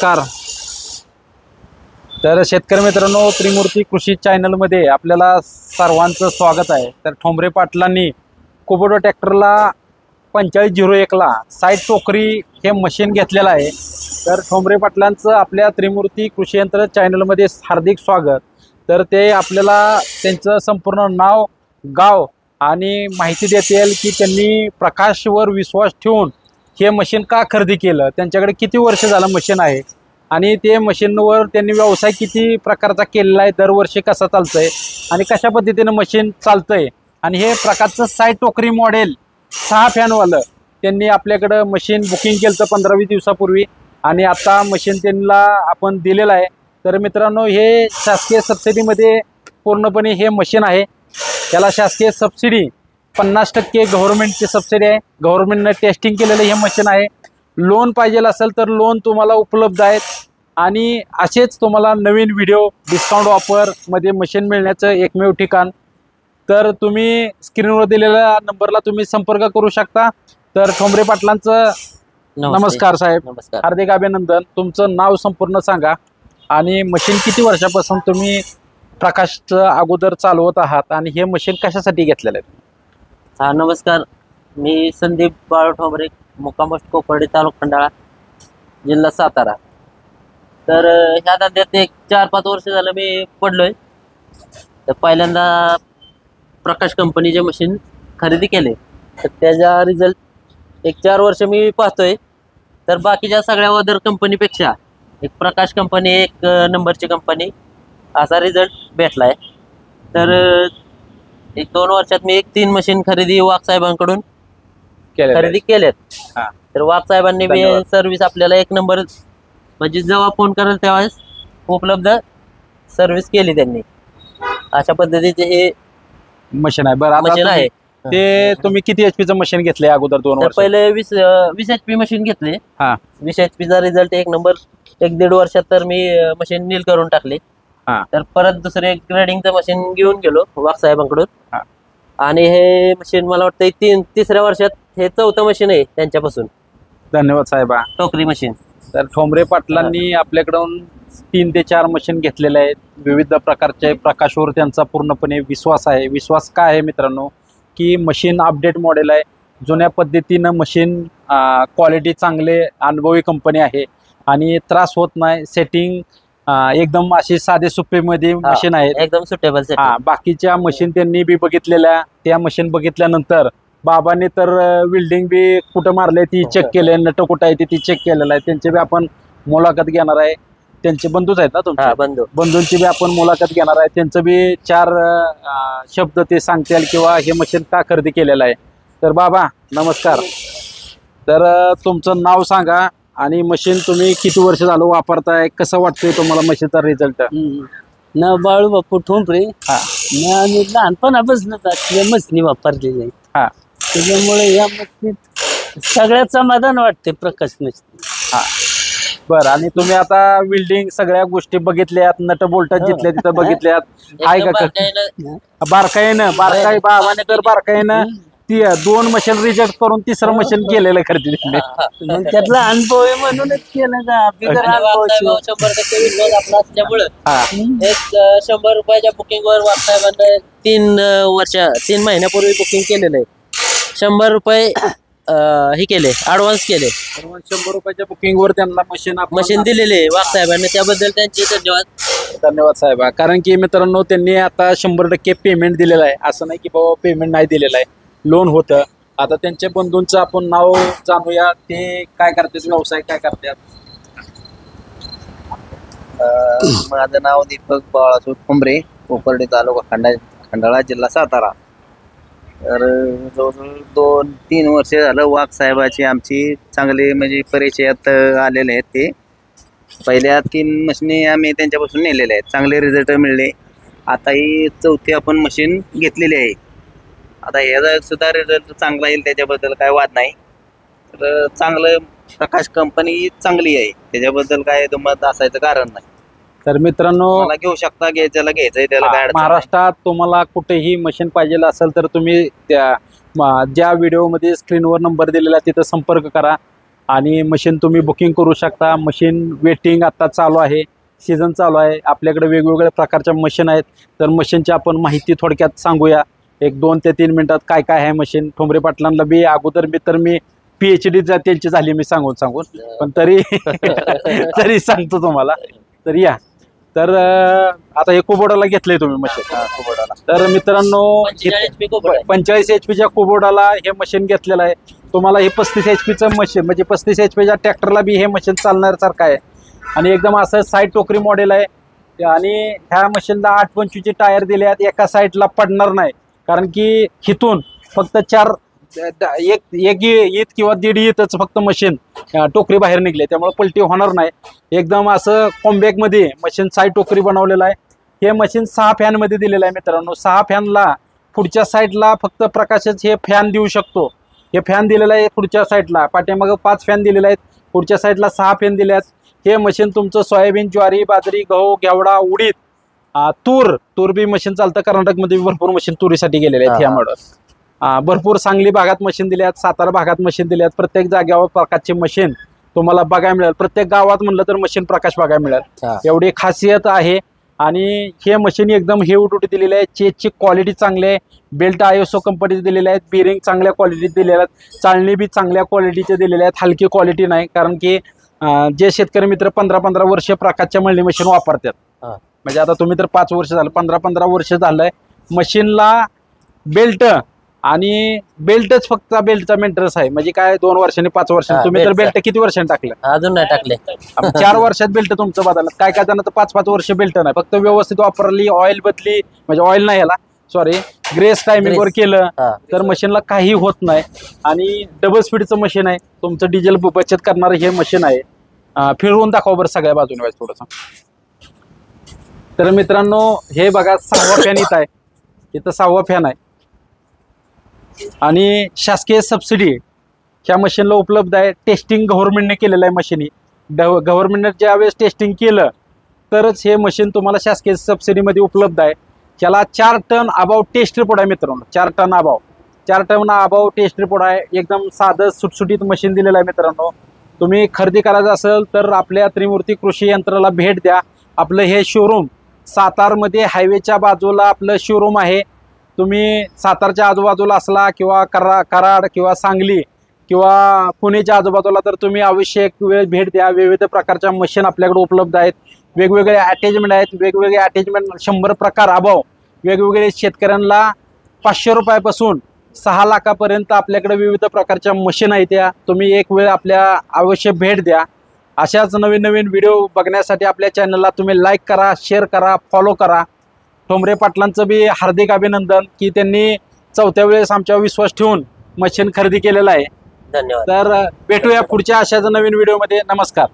नमस्कार. तर शेतकरी मित्रांनो, त्रिमूर्ती कृषी चॅनलमध्ये आपल्याला सर्वांचं स्वागत आहे. तर ठोंबरे पाटलांनी कुबोटा ट्रॅक्टरला 4501ला साईड टोकरी हे मशीन घेतलेलं आहे. तर ठोंबरे पाटलांचं आपल्या त्रिमूर्ती कृषी यंत्र चॅनलमध्ये हार्दिक स्वागत. तर ते आपल्याला त्यांचं संपूर्ण नाव, गाव आणि माहिती देतील की त्यांनी प्रकाशवर विश्वास ठेवून हे मशीन का खरेदी केलं, त्यांच्याकडे किती वर्ष झालं मशीन आहे आणि ते मशीनवर त्यांनी व्यवसाय किती प्रकारचा केलेला आहे, दरवर्षी कसा चालतंय आणि कशा पद्धतीने मशीन चालतंय. आणि हे प्रकारचं साईड टोकरी मॉडेल 6 फॅनवालं त्यांनी आपल्याकडं मशीन बुकिंग केलं 15-20 दिवसापूर्वी आणि आता मशीन त्यांना आपण दिलेलं आहे. तर मित्रांनो, हे शासकीय सबसिडीमध्ये पूर्णपणे हे मशीन आहे. त्याला शासकीय सबसिडी 50% गव्हर्नमेंटची सबसिडी आहे. गव्हर्नमेंटनं टेस्टिंग केलेलं हे मशीन आहे. लोन पाहिजे असेल तर लोन तुम्हाला उपलब्ध आहेत आणि असेच तुम्हाला नवीन व्हिडिओ डिस्काउंट ऑफरमध्ये मशीन मिळण्याचं एकमेव ठिकाण. तर तुम्ही स्क्रीनवर दिलेल्या नंबरला तुम्ही संपर्क करू शकता. तर ठोंबरे पाटलांचं नमस्कार साहेब. नमस्कार. हार्दिक अभिनंदन. तुमचं नाव संपूर्ण सांगा आणि मशीन किती वर्षापासून तुम्ही प्रकाशचं अगोदर चालवत आहात आणि हे मशीन कशासाठी घेतलेलं आहे? हा, नमस्कार. मी संदीप बाळू ठोंबरे, मुक्काम पोस्ट कोपर्डी, तालुका खंडाळा, जिल्हा सातारा. तर ह्या धंद्यात एक 4-5 वर्ष झालं मी पडलोय. तर पहिल्यांदा प्रकाश कंपनीचे मशीन खरेदी केले. तर त्याचा रिझल्ट एक 4 वर्ष मी पाहतोय. तर बाकीच्या सगळ्या अदर कंपनीपेक्षा एक प्रकाश कंपनी एक नंबरची कंपनी असा रिझल्ट भेटलाय. तर एक 2 वर्षात मी 3 मशीन खरेदी वाघ साहेबांकडून खरेदी केल्यात. तर वाघ साहेबांनी मी सर्व्हिस आपल्याला 1 नंबर, म्हणजे जेव्हा फोन करेल तेव्हाच उपलब्ध सर्व्हिस केली त्यांनी. अशा पद्धतीचे हे मशीन आहे. बरं, मशीन आहे. ते तुम्ही किती HP मशीन घेतले अगोदर 2 वर्ष? पहिले 20 HP मशीन घेतले. 20 HP चा रिझल्ट 1 नंबर. 1-1.5 वर्षात तर मी मशीन नील करून टाकले. तर परत दुसरे ग्रेडिंगचं मशीन घेऊन गेलो वाघ साहेबांकडून आणि हे मशीन मला वाटतं 3-3ऱ्या वर्षात हे 4थं मशीन आहे त्यांच्यापासून. धन्यवाद साहेबा. टोकरी मशीन. तर ठोंबरे पाटलांनी आपल्याकडून 3 ते 4 मशीन घेतलेले आहेत. विविध प्रकारचे प्रकाशवर त्यांचा पूर्णपणे विश्वास आहे. विश्वास काय आहे मित्रांनो, की मशीन अपडेट मॉडेल आहे. जुन्या पद्धतीनं मशीन, क्वालिटी चांगले, अनुभवी कंपनी आहे आणि त्रास होत नाही. सेटिंग एकदम अशी साधे सोपेमध्ये मशीन आहे, एकदम सुटेबल. बाकीच्या मशीन त्यांनी बी बघितलेल्या, त्या मशीन बघितल्यानंतर बाबांनी तर वेल्डिंग बी कुठं मारले ती चेक केले, नट कुठं आहे ती चेक केलेलं आहे. त्यांची बी आपण मुलाखत घेणार आहे. त्यांचे बंधूच आहेत ना तुमचे? बंधूंची बी आपण मुलाखत घेणार आहे. त्यांचं बी 4 शब्द ते सांगतील किंवा हे मशीन का खरेदी केलेलं आहे. तर बाबा नमस्कार. तर तुमचं नाव सांगा आणि मशीन तुम्ही किती वर्ष झालं वापरताय, कसं वाटतंय तुम्हाला मशीनचा रिझल्ट? ना बाळू बापू ठोंबरे. आम्ही लहानपणापासून मशीनी वापरलेली आहे. त्याच्यामुळे या मशीनीत सगळ्यात समाधान वाटते प्रकाश मशीन. बरं, आणि तुम्ही आता वेल्डिंग सगळ्या गोष्टी बघितल्यात, नट बोल्ट जिथल्या तिथं बघितल्यात आहे का? बारकाईनं बाबाने तर बारकाईनं 2 मशीन रिजेक्ट करून 3रं मशीन केलेलं खरेदी. त्यातला अनुभव आहे म्हणूनच केलं का? 100% विश्वास आपला असल्यामुळं एक 100 रुपयाच्या बुकिंगवर वाघ साहेबांना 3 महिन्यापूर्वी बुकिंग केलेलं आहे. 100 रुपये हे केले, ऍडव्हान्स केले. 100 रुपयाच्या बुकिंगवर त्यांना मशीन दिलेले वाघ साहेबांनी. त्याबद्दल त्यांचे धन्यवाद. धन्यवाद साहेबा. कारण की मित्रांनो, त्यांनी आता 100% पेमेंट दिलेलं आहे. असं नाही की बाबा पेमेंट नाही दिलेलं आहे, लोन होतं. आता त्यांच्या बंधूंचं आपण नाव जाणूया. ते काय करतात, व्यवसाय काय करतात? माझं नाव दीपक बाळासू ठोंबरे, कोपर्डी, तालुका खंडाळा, जिल्हा सातारा. तर जवळजवळ 2-3 वर्ष झालं वाघ साहेबाची आमची चांगली म्हणजे परिचयात आलेले आहेत. ते पहिल्या 3 मशीनी आम्ही त्यांच्यापासून नेलेल्या आहेत. चांगले रिझल्ट मिळले. आता ही 4थी आपण मशीन घेतलेली आहे. आता ह्याचा सुद्धा रिझल्ट चांगला येईल, त्याच्याबद्दल काय वाद नाही. तर चांगलं प्रकाश कंपनी चांगली आहे, त्याच्याबद्दल काय दुमत असायचं कारण नाही. तर मित्रांनो, मला घेऊ शकता, ज्याला घ्यायचंय त्याला काय अडचण नाही. महाराष्ट्रात तुम्हाला कुठेही मशीन पाहिजे असेल तर तुम्ही त्या ज्या व्हिडिओमध्ये स्क्रीनवर नंबर दिलेला तिथं संपर्क करा आणि मशीन तुम्ही बुकिंग करू शकता. मशीन वेटिंग आता चालू आहे, सीझन चालू आहे. आपल्याकडे वेगवेगळ्या प्रकारच्या मशीन आहेत. तर मशीनची आपण माहिती थोडक्यात सांगूया एक 2 ते 3 मिनिटात. काय काय आहे मशीन. ठोंबरे पाटलांना बी अगोदर मी PhD त्यांची झाली मी सांगून पण तरी सांगतो तुम्हाला. तर या तर आता हे कुबोटाला घेतलंय तुम्ही मशीन. तर मित्रांनो 45 HP कुबोटाला हे मशीन घेतलेलं आहे. तुम्हाला हे 35 HP मशीन म्हणजे 35 HP ट्रॅक्टरला बी हे मशीन चालण्यासारखं आहे. आणि एकदम असं साईड टोकरी मॉडेल आहे. आणि ह्या मशीनला 825 टायर दिले आहेत. एका साईडला पडणार नाही, कारण की हिथून फक्त एक ईत किंवा 1.5 ईतच फक्त मशीन टोकरी बाहेर निघले, त्यामुळे पलटी होणार नाही. एकदम असं कॉम्बॅक मध्ये मशीन साईड टोकरी बनवलेलं आहे. हे मशीन 6 फॅन मध्ये दिलेलं आहे मित्रांनो. 6 फॅनला पुढच्या साईडला फक्त प्रकाशच हे फॅन देऊ शकतो. हे फॅन दिलेलं आहे पुढच्या साईडला. पाठीमागं 5 फॅन दिलेले आहेत. पुढच्या साईडला 6 फॅन दिले आहेत. हे मशीन तुमचं सोयाबीन, ज्वारी, बाजरी, गहू, घेवडा, उडीद, तूर बी मशीन चालतं. कर्नाटकमध्ये भरपूर मशीन तुरीसाठी गेलेले आहेत. ह्यामुळे भरपूर सांगली भागात मशीन दिल्या आहेत, सातारा भागात मशीन दिल्या आहेत. प्रत्येक जागेवर प्रकारची मशीन तुम्हाला बघायला मिळेल. प्रत्येक गावात म्हणलं तर मशीन प्रकाश बघायला मिळेल. एवढी खासियत आहे. आणि हे मशीन एकदम हे उठून दिलेले आहे. चेसची क्वालिटी चांगली आहे. बेल्ट ISO कंपनीचे दिलेले आहेत. बिरिंग चांगल्या क्वालिटीत दिलेले आहेत. चालणी बी चांगल्या क्वालिटीचे दिलेले आहेत. हलकी क्वालिटी नाही, कारण की जे शेतकरी मित्र 15-15 वर्ष प्रकाशच्या मळणी मशीन वापरतात. म्हणजे आता तुम्ही तर 5 वर्ष झालं, 15-15 वर्ष झालंय मशीनला बेल्ट आणि बेल्टच फक्त बेल्टचा मेंटेनन्स आहे. म्हणजे काय 2 वर्षांनी 5 वर्षांनी. तुम्ही तर बेल्ट किती वर्षांनी टाकलं? अजून नाही टाकले. 4 वर्षात बेल्ट तुमचं बदललं. काय काय जणांना 5-5 वर्ष बेल्ट नाही, फक्त व्यवस्थित वापरली, ऑइल बदली, म्हणजे ऑइल नाही याला सॉरी ग्रेस टायमिंग वर केलं तर मशीनला काही होत नाही. आणि डबल स्पीडचं मशीन आहे. तुमचं डिझेल बचत करणारं हे मशीन आहे. फिरवून दाखवा बरं सगळ्या बाजूने व्हायचं थोडंसं. तर मित्रांनो हे बघा 6वा फॅन इथं आहे. इथं 6वा फॅन आहे. आणि शासकीय सबसिडी ह्या मशीनला उपलब्ध आहे. टेस्टिंग गव्हर्नमेंटने केलेलं आहे. मशीनी गव्हर्नमेंटने ज्यावेळेस टेस्टिंग केलं तरच हे मशीन तुम्हाला शासकीय सबसिडीमध्ये उपलब्ध आहे. त्याला 4 टन अबाव टेस्ट रिपोर्ट आहे मित्रांनो. 4 टन अबाव टेस्ट रिपोर्ट आहे. एकदम साधं सुटसुटीत मशीन दिलेलं आहे मित्रांनो. तुम्ही खरेदी करायचं असेल तर आपल्या त्रिमूर्ती कृषी यंत्राला भेट द्या. आपलं हे शोरूम सातारमध्ये हायवेच्या बाजूला आपलं शोरूम आहे. तुम्ही सातारच्या आजूबाजूला असला किंवा कराड किंवा सांगली किंवा पुणेच्या आजूबाजूला तर तुम्ही अवश्य एक वेळ भेट द्या. विविध प्रकारच्या मशीन आपल्याकडे उपलब्ध आहेत. वेगवेगळे अटॅचमेंट आहेत. वेगवेगळे अटॅचमेंट 100 प्रकार अभाव वेगवेगळे शेतकऱ्यांना 500 रुपयापासून 6 लाखापर्यंत आपल्याकडे विविध प्रकारच्या मशीन आहेत. त्या तुम्ही एक वेळ आपल्या अवश्य भेट द्या. अशाच नवीन नवीन व्हिडिओ बघण्यासाठी आपल्या चॅनलला तुम्ही लाईक करा, शेअर करा, फॉलो करा. ठोंबरे पाटलांचं बी हार्दिक अभिनंदन की त्यांनी 4थ्या वेळेस आमच्यावर विश्वास ठेवून मशीन खरेदी केलेला आहे. धन्यवाद. तर भेटूया पुढच्या अशाच नवीन व्हिडिओमध्ये. नमस्कार.